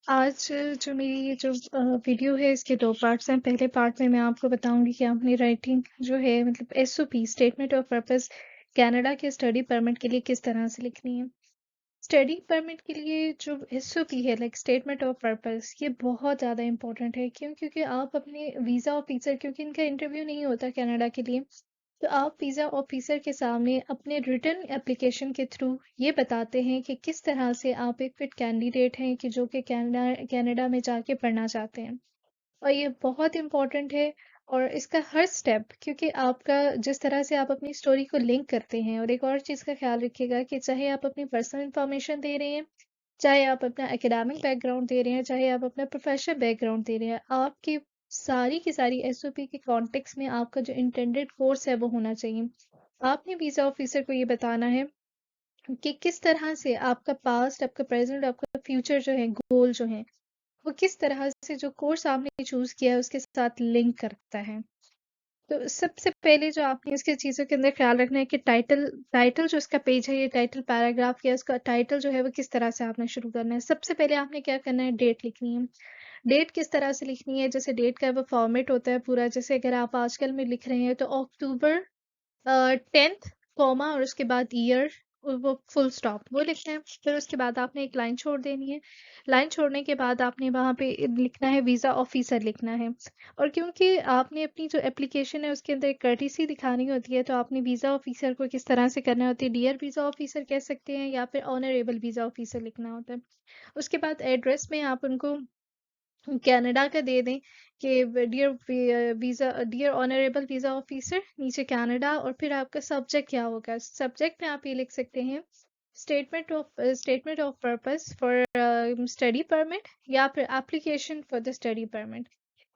आज जो मेरी ये जो वीडियो है इसके 2 पार्ट्स हैं। पहले पार्ट में मैं आपको बताऊँगी कि आपने राइटिंग जो है मतलब SOP statement of purpose Canada के स्टडी परमिट के लिए किस तरह से लिखनी है। स्टडी परमिट के लिए जो एसओपी है लाइक स्टेटमेंट ऑफ पर्पस ये बहुत ज़्यादा इम्पोर्टेंट है। क्यों? क्योंकि आप अपने वीज़ा ऑफिसर क्योंकि इनका इंटरव्यू नहीं होता कनाडा के लिए, तो आप वीज़ा ऑफिसर के सामने अपने रिटर्न एप्लीकेशन के थ्रू ये बताते हैं कि किस तरह से आप एक फिट कैंडिडेट हैं कि जो कि कनाडा कनाडा में जाके पढ़ना चाहते हैं। और ये बहुत इम्पोर्टेंट है और इसका हर स्टेप क्योंकि आपका जिस तरह से आप अपनी स्टोरी को लिंक करते हैं। और एक और चीज़ का ख्याल रखिएगा कि चाहे आप अपनी पर्सनल इंफॉर्मेशन दे रहे हैं, चाहे आप अपना एकेडमिक बैकग्राउंड दे रहे हैं, चाहे आप अपना प्रोफेशनल बैकग्राउंड दे रहे हैं, आपकी सारी की सारी एसओपी के कॉन्टेक्स्ट में आपका जो इंटेंडेड कोर्स है वो होना चाहिए। आपने वीज़ा ऑफिसर को ये बताना है कि किस तरह से आपका पास्ट, आपका प्रेजेंट, आपका फ्यूचर जो है, गोल जो है, वो किस तरह से जो कोर्स आपने चूज किया है उसके साथ लिंक करता है। तो सबसे पहले जो आपने इसके चीज़ों के अंदर ख्याल रखना है कि टाइटल टाइटल जो इसका पेज है, ये टाइटल पैराग्राफ या इसका टाइटल जो है वो किस तरह से आपने शुरू करना है। सबसे पहले आपने क्या करना है, डेट लिखनी है। डेट किस तरह से लिखनी है, जैसे डेट का वो फॉर्मेट होता है पूरा, जैसे अगर आप आजकल में लिख रहे हैं तो अक्टूबर 10th कॉमा और उसके बाद ईयर और वो फुल स्टॉप वो लिखना है। फिर उसके बाद आपने एक लाइन छोड़ देनी है। लाइन छोड़ने के बाद आपने वहाँ पे लिखना है वीज़ा ऑफिसर लिखना है। और क्योंकि आपने अपनी जो एप्लीकेशन है उसके अंदर एक कर्टिसी दिखानी होती है, तो आपने वीज़ा ऑफिसर को किस तरह से करना होती है, डियर वीज़ा ऑफिसर कह सकते हैं या फिर ऑनरेबल वीज़ा ऑफिसर लिखना होता है। उसके बाद एड्रेस में आप उनको कनाडा का दे दें कि dear visa dear honourable visa officer, नीचे कनाडा, और फिर आपका सब्जेक्ट क्या होगा। सब्जेक्ट में आप ये लिख सकते हैं statement of purpose for study permit या फिर application for the study permit.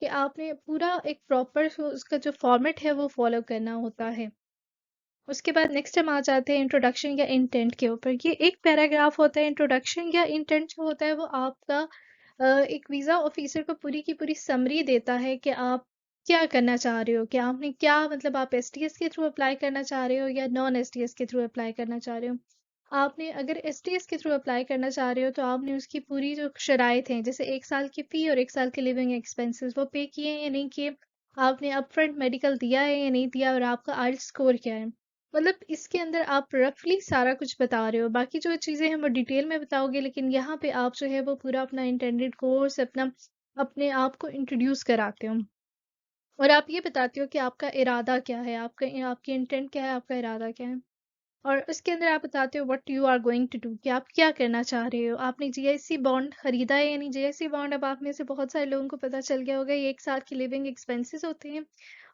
कि आपने पूरा एक प्रॉपर उसका जो फॉर्मेट है वो फॉलो करना होता है। उसके बाद नेक्स्ट हम आ जाते हैं इंट्रोडक्शन या इंटेंट के ऊपर। ये एक पैराग्राफ होता है। इंट्रोडक्शन या इंटेंट जो होता है वो आपका एक वीज़ा ऑफिसर को पूरी की पूरी समरी देता है कि आप क्या करना चाह रहे हो, कि आपने क्या मतलब आप एसटीएस के थ्रू अप्लाई करना चाह रहे हो या नॉन एसटीएस के थ्रू अप्लाई करना चाह रहे हो। आपने अगर एसटीएस के थ्रू अप्लाई करना चाह रहे हो तो आपने उसकी पूरी जो शराइत हैं, जैसे 1 साल की फ़ी और 1 साल के लिविंग एक्सपेंसेस, वो पे किए हैं या नहीं किए, आपने अपफ्रंट मेडिकल दिया है या नहीं दिया, और आपका आइल्स स्कोर क्या है। मतलब इसके अंदर आप रफली सारा कुछ बता रहे हो। बाकी जो चीज़ें हैं वो डिटेल में बताओगे, लेकिन यहाँ पे आप जो है वो पूरा अपना इंटेंडेड कोर्स अपना अपने आप को इंट्रोड्यूस कराते हो। और आप ये बताते हो कि आपका इरादा क्या है, आपका आपकी इंटेंट क्या है, आपका इरादा क्या है। और उसके अंदर आप बताते हो what you are going to do, कि आप क्या करना चाह रहे हो। आपने जीआईसी बॉन्ड खरीदा है या नहीं। जीआईसी बॉन्ड अब आप में से बहुत सारे लोगों को पता चल गया होगा, ये 1 साल की लिविंग एक्सपेंसेस होते हैं।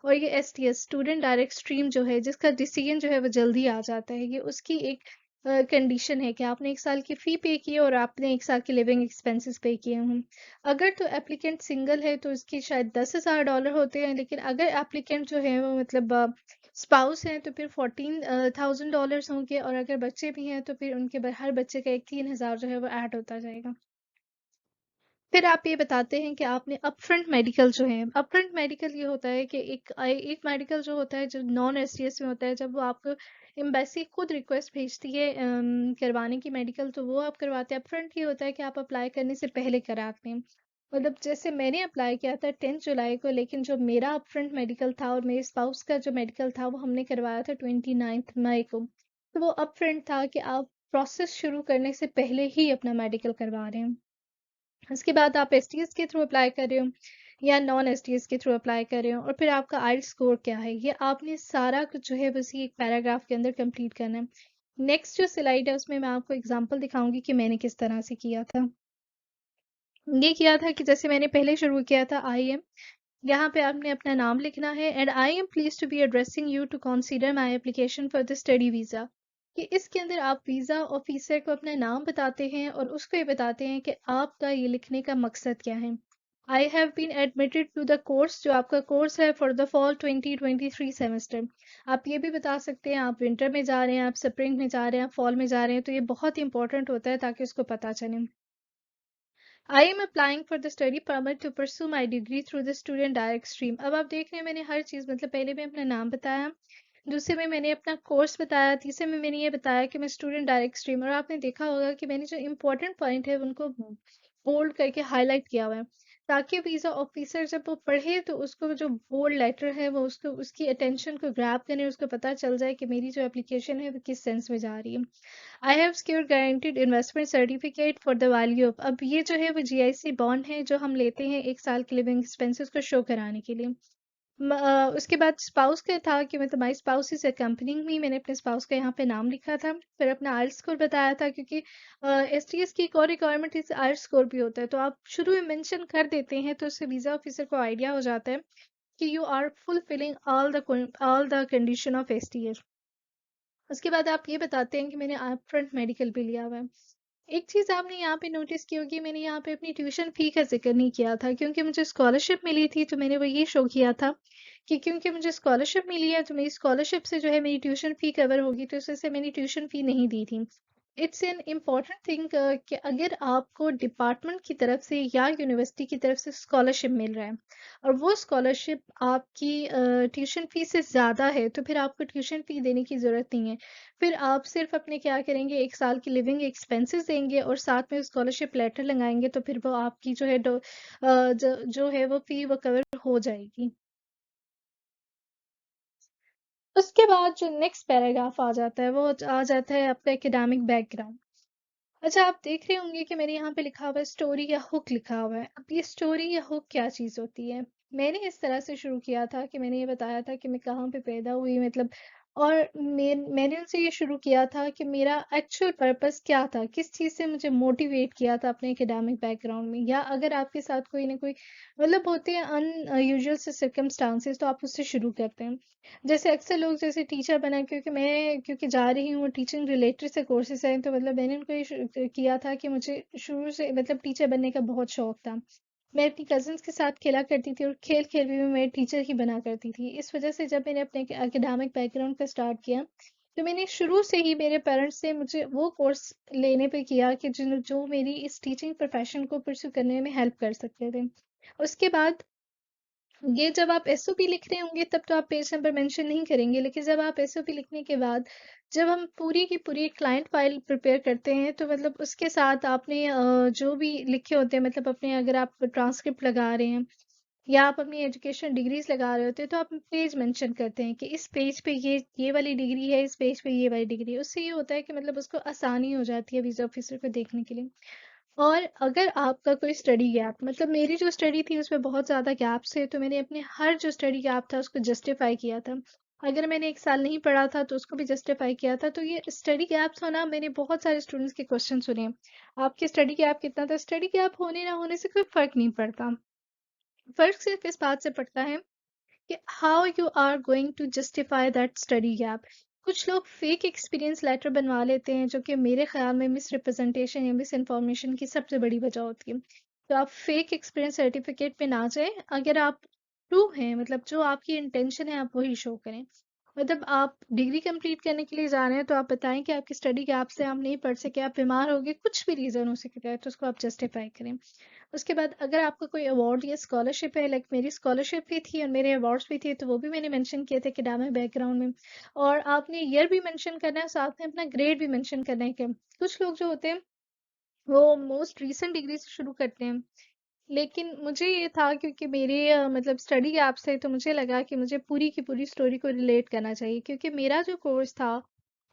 और ये एसटीएस स्टूडेंट डायरेक्ट स्ट्रीम जो है, जिसका डिसीजन जो है वो जल्दी आ जाता है, ये उसकी एक कंडीशन है कि आपने 1 साल की फ़ी पे की है और आपने 1 साल के लिविंग एक्सपेंसेस पे किए हों। अगर तो एप्लीकेंट सिंगल है तो इसकी शायद $10,000 होते हैं, लेकिन अगर एप्लीकेंट जो है वो मतलब स्पाउस हैं तो फिर $14,000 होंगे, और अगर बच्चे भी हैं तो फिर उनके हर बच्चे का एक 3,000 जो है वो ऐड होता जाएगा। फिर आप ये बताते हैं कि आपने अपफ्रंट मेडिकल जो है, अपफ्रंट मेडिकल ये होता है कि एक मेडिकल जो होता है जो नॉन एसटीएस में होता है, जब वो आपको एम्बेसी खुद रिक्वेस्ट भेजती है करवाने की मेडिकल, तो वो आप करवाते हैं। अपफ्रंट ये होता है कि आप अप्लाई करने से पहले कराते हैं। मतलब जैसे मैंने अप्लाई किया था 10 जुलाई को, लेकिन जो मेरा अपफ्रंट मेडिकल था और मेरे स्पाउस का जो मेडिकल था वो हमने करवाया था 29 मई को। तो वो अपफ्रंट था कि आप प्रोसेस शुरू करने से पहले ही अपना मेडिकल करवा रहे हैं। उसके बाद आप एसटीएस के थ्रू अप्लाई कर रहे हो या नॉन एसटीएस के थ्रू अप्लाई कर रहे हो, और फिर आपका आइल्स स्कोर क्या है, ये आपने सारा कुछ जो है बस ये एक पैराग्राफ के अंदर कंप्लीट करना है। नेक्स्ट जो स्लाइड है उसमें मैं आपको एग्जांपल दिखाऊंगी कि मैंने किस तरह से किया था। ये किया था कि जैसे मैंने पहले शुरू किया था आई एम, यहाँ पे आपने अपना नाम लिखना है, and I am please to be addressing you to consider my application for the study visa. कि इसके अंदर आप वीज़ा ऑफिसर को अपना नाम बताते हैं और उसको ये बताते हैं कि आपका ये लिखने का मकसद क्या है। I have been admitted to the course, जो आपका कोर्स है फॉर द फॉल 2023 सेमेस्टर। आप ये भी बता सकते हैं आप विंटर में जा रहे हैं, आप स्प्रिंग में जा रहे हैं, आप फॉल में जा रहे हैं, तो ये बहुत इंपॉर्टेंट होता है ताकि उसको पता चले। I am applying for the study permit to pursue my degree through the student direct stream. अब आप देख रहे हैं मैंने हर चीज़ मतलब पहले भी अपना नाम बताया, दूसरे में मैंने अपना कोर्स बताया, तीसरे में मैंने ये बताया कि मैं स्टूडेंट डायरेक्ट स्ट्रीम, और आपने देखा होगा कि मैंने जो इम्पोर्टेंट पॉइंट है उनको बोल्ड करके हाईलाइट किया हुआ है, ताकि वीज़ा ऑफिसर जब वो पढ़े तो उसको जो बोल्ड लेटर है वो उसको उसकी अटेंशन को ग्रैब करने, उसको पता चल जाए कि मेरी जो एप्लीकेशन है वो किस सेंस में जा रही है। I have secured guaranteed investment certificate for the value of, अब ये जो है वो जीआईसी बॉन्ड है जो हम लेते हैं 1 साल के लिविंग एक्सपेंसेस को शो कराने के लिए। उसके बाद स्पाउस का था कि मतलब माय स्पाउस इज अकम्पनिंग मी, मैंने अपने स्पाउस का यहाँ पे नाम लिखा था, फिर अपना आइल्स स्कोर बताया था, क्योंकि एसटीएस की एक और रिक्वायरमेंट इस आइल्स स्कोर भी होता है, तो आप शुरू में मेंशन कर देते हैं तो उससे वीज़ा ऑफिसर को आइडिया हो जाता है कि you are fulfilling all the condition of STS. उसके बाद आप ये बताते हैं कि मैंने अपफ्रंट मेडिकल भी लिया हुआ है। एक चीज़ आपने यहाँ पे नोटिस की होगी, मैंने यहाँ पे अपनी ट्यूशन फ़ी का ज़िक्र नहीं किया था, क्योंकि मुझे स्कॉलरशिप मिली थी, तो मैंने वो ये शो किया था कि क्योंकि मुझे स्कॉलरशिप मिली है, तो मेरी स्कॉलरशिप से जो है मेरी ट्यूशन फ़ी कवर होगी, तो इस वजह से मैंने ट्यूशन फ़ी नहीं दी थी। इट्स एन इम्पॉर्टेंट थिंग कि अगर आपको डिपार्टमेंट की तरफ से या यूनिवर्सिटी की तरफ से स्कॉलरशिप मिल रहा है और वो स्कॉलरशिप आपकी ट्यूशन फ़ी से ज़्यादा है, तो फिर आपको ट्यूशन फ़ी देने की ज़रूरत नहीं है। फिर आप सिर्फ अपने क्या करेंगे, 1 साल की लिविंग एक्सपेंसेस देंगे और साथ में स्कॉलरशिप लेटर लगाएंगे, तो फिर वो आपकी जो है जो है वो फ़ी वो कवर हो जाएगी। उसके बाद जो नेक्स्ट पैराग्राफ आ जाता है वो आ जाता है आपका एकेडमिक बैकग्राउंड। अच्छा, आप देख रहे होंगे कि मेरे यहाँ पे लिखा हुआ है स्टोरी या हुक लिखा हुआ है। अब ये स्टोरी या हुक क्या चीज़ होती है? मैंने इस तरह से शुरू किया था कि मैंने ये बताया था कि मैं कहाँ पे पैदा हुई, मतलब, और मैंने उनसे ये शुरू किया था कि मेरा एक्चुअल पर्पस क्या था, किस चीज़ से मुझे मोटिवेट किया था अपने एकेडमिक बैकग्राउंड में, या अगर आपके साथ कोई ना कोई मतलब होते हैं अनयूजुअल से सर्कमस्टांसेस, तो आप उससे शुरू करते हैं। जैसे अक्सर लोग जैसे टीचर बना, क्योंकि जा रही हूँ टीचिंग रिलेटेड से कोर्सेज हैं, तो मतलब मैंने उनको ये किया था कि मुझे शुरू से मतलब टीचर बनने का बहुत शौक था। मैं अपनी कजिन्स के साथ खेला करती थी और खेल खेल में मैं टीचर ही बना करती थी। इस वजह से जब मैंने अपने एकेडमिक बैकग्राउंड का स्टार्ट किया, तो मैंने शुरू से ही मेरे पेरेंट्स से मुझे वो कोर्स लेने पे किया कि जो जो मेरी इस टीचिंग प्रोफेशन को परस्यू करने में हेल्प कर सकते थे। उसके बाद ये जब आप एसओपी लिख रहे होंगे तब तो आप पेज नंबर मेंशन नहीं करेंगे, लेकिन जब आप एसओपी लिखने के बाद जब हम पूरी की पूरी क्लाइंट फाइल प्रिपेयर करते हैं, तो मतलब उसके साथ आपने जो भी लिखे होते हैं, मतलब अपने अगर आप ट्रांसक्रिप्ट लगा रहे हैं या आप अपनी एजुकेशन डिग्रीज लगा रहे होते हैं, तो आप पेज मेंशन करते हैं कि इस पेज पे ये वाली डिग्री है, इस पेज पे ये वाली डिग्री है। उससे ये होता है कि मतलब उसको आसानी हो जाती है वीज़ा ऑफिसर को देखने के लिए। और अगर आपका कोई स्टडी गैप, मतलब मेरी जो स्टडी थी उसमें बहुत ज़्यादा गैप्स थे, तो मैंने अपने हर जो स्टडी गैप था उसको जस्टिफाई किया था। अगर मैंने 1 साल नहीं पढ़ा था तो उसको भी जस्टिफाई किया था। तो ये स्टडी गैप्स होना, मैंने बहुत सारे स्टूडेंट्स के क्वेश्चन सुने, आपके स्टडी गैप कितना था? स्टडी गैप होने ना होने से कोई फ़र्क नहीं पड़ता। फ़र्क सिर्फ इस बात से पड़ता है कि how you are going to justify that study gap. कुछ लोग फेक एक्सपीरियंस लेटर बनवा लेते हैं, जो कि मेरे ख्याल में मिस रिप्रेजेंटेशन या मिस इन्फॉर्मेशन की सबसे बड़ी वजह होती है। तो आप फेक एक्सपीरियंस सर्टिफिकेट पे ना जाएं। अगर आप ट्रू हैं, मतलब जो आपकी इंटेंशन है, आप वही शो करें। मतलब आप डिग्री कंप्लीट करने के लिए जा रहे हैं, तो आप बताएं कि आपकी स्टडी गैप से आप नहीं पढ़ सके, आप बीमार हो गए, कुछ भी रीज़न हो सकता है, तो उसको आप जस्टिफाई करें। उसके बाद अगर आपका कोई अवार्ड या स्कॉलरशिप है, लाइक मेरी स्कॉलरशिप भी थी और मेरे अवार्ड्स भी थे, तो वो भी मैंने मेंशन किए थे एकेडमिक बैकग्राउंड में। और आपने ईयर भी मेंशन करना है, साथ में अपना ग्रेड भी मेंशन करना है। कि कुछ लोग जो होते हैं वो मोस्ट रीसेंट डिग्री से शुरू करते हैं, लेकिन मुझे ये था क्योंकि मेरे मतलब स्टडी गैप से, तो मुझे लगा कि मुझे पूरी की पूरी स्टोरी को रिलेट करना चाहिए, क्योंकि मेरा जो कोर्स था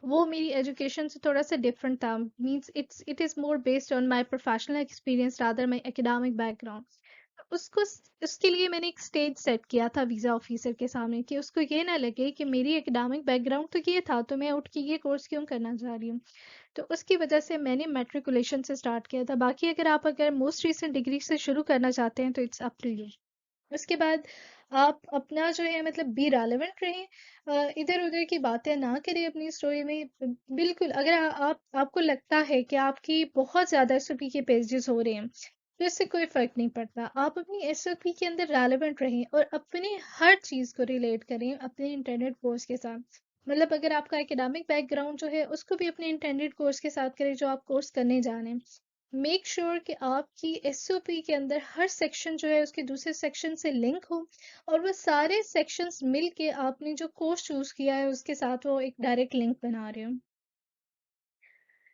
वो मेरी एजुकेशन से थोड़ा सा डिफरेंट था। Means it is more based on my professional experience rather my academic background. उसको उसके लिए मैंने एक स्टेज सेट किया था वीज़ा ऑफिसर के सामने, कि उसको ये ना लगे कि मेरी एकेडमिक बैकग्राउंड तो ये था, तो मैं उठ के ये कोर्स क्यों करना चाह रही हूँ। तो उसकी वजह से मैंने मैट्रिकुलेशन से स्टार्ट किया था। बाकी अगर मोस्ट रीसेंट डिग्री से शुरू करना चाहते हैं तो इट्स अप टू यू। उसके बाद आप अपना जो है मतलब बी रेलेवेंट रहें, इधर उधर की बातें ना करें अपनी स्टोरी में। बिल्कुल, अगर आप आपको लगता है कि आपकी बहुत ज़्यादा एसओपी के पेजेस हो रहे हैं, तो इससे कोई फ़र्क नहीं पड़ता। आप अपनी एसओपी के अंदर रेलेवेंट रहें और अपने हर चीज़ को रिलेट करें अपने इंटरनेट कोर्स के साथ। मतलब अगर आपका एकेडमिक बैकग्राउंड जो है उसको भी अपने इंटेंडेड कोर्स के साथ करें जो आप कोर्स करने जा रहे हैं। मेक श्योर कि आपकी एसओपी के अंदर हर सेक्शन जो है उसके दूसरे सेक्शन से लिंक हो, और वो सारे सेक्शंस मिल के आपने जो कोर्स चूज किया है उसके साथ वो एक डायरेक्ट लिंक बना रहे हो।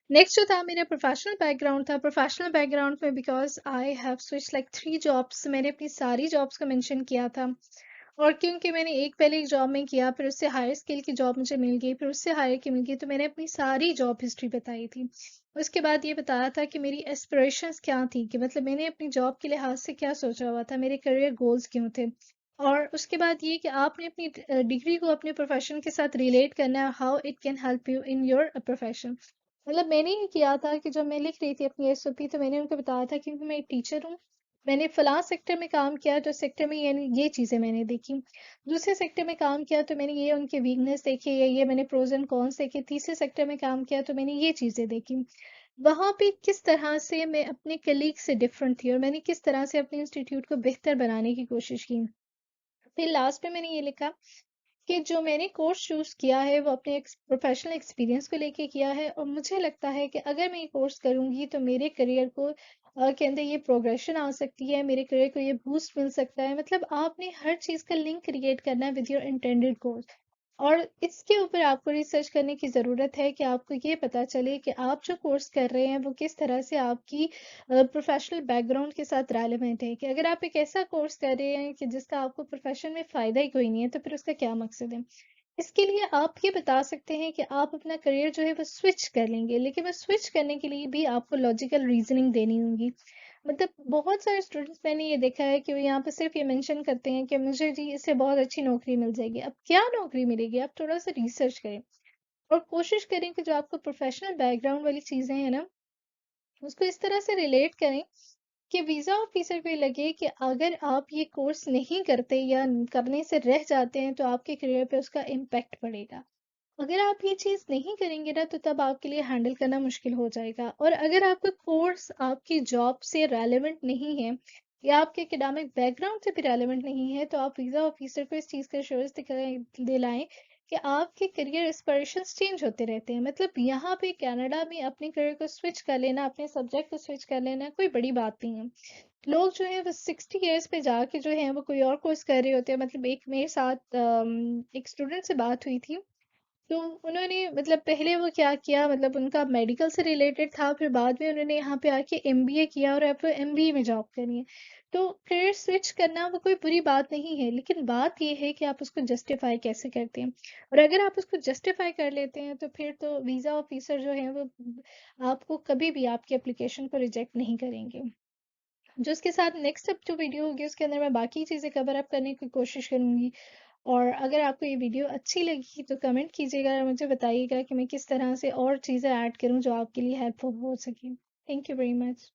नेक्स्ट जो था मेरा प्रोफेशनल बैकग्राउंड था। प्रोफेशनल बैकग्राउंड में because I have switch like 3 jobs, मैंने अपनी सारी जॉब्स को मेंशन किया था। और क्योंकि मैंने एक पहले एक जॉब में किया, फिर उससे हायर स्किल की जॉब मुझे मिल गई, फिर उससे हायर की मिल गई, तो मैंने अपनी सारी जॉब हिस्ट्री बताई थी। उसके बाद ये बताया था कि मेरी एस्पिरेशंस क्या थी, कि मतलब मैंने अपनी जॉब के लिहाज से क्या सोचा हुआ था, मेरे करियर गोल्स क्यों थे। और उसके बाद ये कि आपने अपनी डिग्री को अपने प्रोफेशन के साथ रिलेट करना है, how it can help you in your profession. मतलब मैंने ये किया था कि जब मैं लिख रही थी अपनी एसओपी, तो मैंने उनको बताया था क्योंकि मैं एक टीचर हूँ, मैंने फलां सेक्टर में काम किया तो सेक्टर में ये चीज़ें मैंने देखी। दूसरे सेक्टर में काम किया तो मैंने ये उनके वीकनेस देखे, या ये मैंने प्रोज एंड कॉन्स देखे। तीसरे सेक्टर में काम किया तो मैंने ये चीज़ें देखी। वहाँ पे किस तरह से मैं अपने कलीग से डिफरेंट थी, और मैंने किस तरह से अपने इंस्टीट्यूट को बेहतर बनाने की कोशिश की। फिर लास्ट में मैंने ये लिखा कि जो मैंने कोर्स चूज़ किया है वो अपने प्रोफेशनल एक्सपीरियंस को लेके किया है, और मुझे लगता है कि अगर मैं ये कोर्स करूँगी तो मेरे करियर को के अंदर ये प्रोग्रेशन आ सकती है, मेरे करियर को ये बूस्ट मिल सकता है। मतलब आपने हर चीज़ का लिंक क्रिएट करना है विद योर इंटेंडेड कोर्स। और इसके ऊपर आपको रिसर्च करने की ज़रूरत है कि आपको ये पता चले कि आप जो कोर्स कर रहे हैं वो किस तरह से आपकी प्रोफेशनल बैकग्राउंड के साथ रेलेवेंट है। कि अगर आप एक ऐसा कोर्स कर रहे हैं कि जिसका आपको प्रोफेशन में फ़ायदा ही कोई नहीं है, तो फिर उसका क्या मकसद है। इसके लिए आप ये बता सकते हैं कि आप अपना करियर जो है वो स्विच कर लेंगे, लेकिन वो स्विच करने के लिए भी आपको लॉजिकल रीजनिंग देनी होगी। मतलब बहुत सारे स्टूडेंट्स मैंने ये देखा है कि वो यहाँ पे सिर्फ ये मेंशन करते हैं कि मुझे जी इससे बहुत अच्छी नौकरी मिल जाएगी। अब क्या नौकरी मिलेगी, आप थोड़ा सा रिसर्च करें और कोशिश करें कि जो आपको प्रोफेशनल बैकग्राउंड वाली चीज़ें हैं ना, उसको इस तरह से रिलेट करें कि वीज़ा ऑफिसर को ये लगे कि अगर आप ये कोर्स नहीं करते या करने से रह जाते हैं तो आपके करियर पे उसका इम्पैक्ट पड़ेगा। अगर आप ये चीज़ नहीं करेंगे ना, तो तब आपके लिए हैंडल करना मुश्किल हो जाएगा। और अगर आपका कोर्स आपकी जॉब से रेलेवेंट नहीं है, या आपके एकेडमिक बैकग्राउंड से भी रेलेवेंट नहीं है, तो आप वीज़ा ऑफिसर को इस चीज़ का एश्योरेंस दिलाएं कि आपके करियर एस्पिरेशंस चेंज होते रहते हैं। मतलब यहाँ पे कनाडा में अपने करियर को स्विच कर लेना, अपने सब्जेक्ट को स्विच कर लेना कोई बड़ी बात नहीं है। लोग जो है वो 60 ईयर्स पे जाके जो है वो कोई और कोर्स कर रहे होते हैं। मतलब एक मेरे साथ एक स्टूडेंट से बात हुई थी, तो उन्होंने मतलब पहले वो क्या किया, मतलब उनका मेडिकल से रिलेटेड था, फिर बाद में उन्होंने यहाँ पे आके एमबीए किया, और अब वो एमबीए में जॉब करी है। तो करियर स्विच करना वो कोई बुरी बात नहीं है, लेकिन बात ये है कि आप उसको जस्टिफाई कैसे करते हैं। और अगर आप उसको जस्टिफाई कर लेते हैं तो फिर तो वीज़ा ऑफिसर जो है वो आपको कभी भी आपकी एप्लीकेशन को रिजेक्ट नहीं करेंगे। जो इसके साथ नेक्स्ट अब जो वीडियो होगी उसके अंदर मैं बाकी चीज़ें कवर अप करने की कोशिश करूँगी। और अगर आपको ये वीडियो अच्छी लगी तो कमेंट कीजिएगा और मुझे बताइएगा कि मैं किस तरह से और चीज़ें ऐड करूँ जो आपके लिए हेल्पफुल हो सके। Thank you very much.